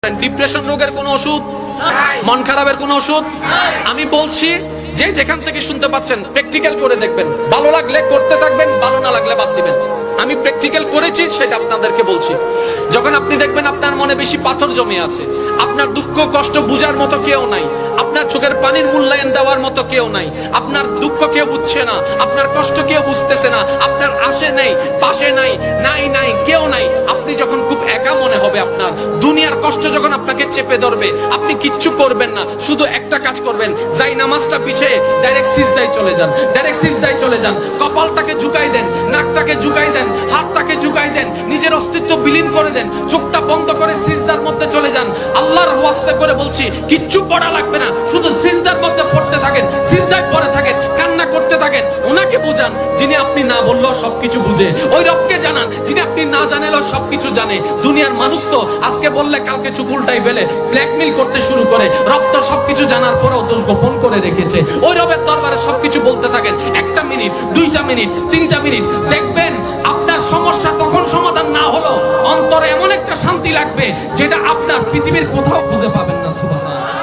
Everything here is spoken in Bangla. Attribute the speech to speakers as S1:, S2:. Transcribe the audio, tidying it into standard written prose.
S1: ডিপ্রেশন রোগের কোনো ওষুধ, মন খারাপের কোনো ওষুধ আমি বলছি যে যেখান থেকে শুনতে পাচ্ছেন প্র্যাকটিক্যাল করে দেখবেন, ভালো লাগলে করতে থাকবেন, ভালো না লাগলে বাদ দিবেন। আমি প্র্যাকটিক্যাল করেছি সেটা আপনাদেরকে বলছি। যখন আপনি দেখবেন আপনার মনে বেশি পাথর জমে আছে, আপনার দুঃখ কষ্ট বুঝার মতো কেউ নাই, আপনার চোখের পানির মূল্যায়ন দেওয়ার মতো কেউ নাই, আপনার দুঃখ কেউ বুঝছে না, আপনার কষ্ট কেউ বুঝতেছে না, আপনার আশে নেই পাশে নাই নাই নাই কেউ নাই, আপনি যখন খুব একা মনে হবে, আপনার দুনিয়ার কষ্ট যখন আপনাকে চেপে ধরবে, আপনি কিচ্ছু করবেন না, শুধু একটা কাজ করবেন, যাই নামাজটা পিছিয়ে ডাইরেক্ট সিজদায় চলে যান, ডাইরেক্ট সিজদায় চলে যান, কপালটাকে ঝুঁকাই দেন, নাকটাকে ঝুঁকাই দেন, হাতটাকে ঝুঁকাই দেন, নিজের অস্তিত্ব বিলীন করে দেন, চোখটা বন্ধ করে সিজদার মধ্যে চলে যান। আল্লাহর ওয়াস্তে করে বলছি, কিচ্ছু পড়া লাগবে না, শুধু সিজদার মধ্যে পড়তে থাকেন, সিজদায় পড়ে থাকেন, কান্না করতে থাকেন। ওনাকে বুঝান যিনি আপনি না বললেও সবকিছু বুঝে, ওই রবকে জানান যিনি আপনি না জানালেও সবকিছু জানে। দুনিয়ার মানুষ তো আজকে বললে কালকে চুপ উল্টাই ফেলে, ব্ল্যাকমেল করতে শুরু করে। রব তো সবকিছু জানার পরেও দোষ গোপন করে রেখেছে। ওই রবের দরবারে সবকিছু বলতে থাকেন, 1টা মিনিট 2টা মিনিট 3টা মিনিট, দেখবেন আপনার সমস্যা তখন সমাধান না হলো অন্তরে এমন একটা শান্তি লাগবে যেটা আপনার পৃথিবীর কোথাও খুঁজে পাবেন না। সুবহানাল্লাহ।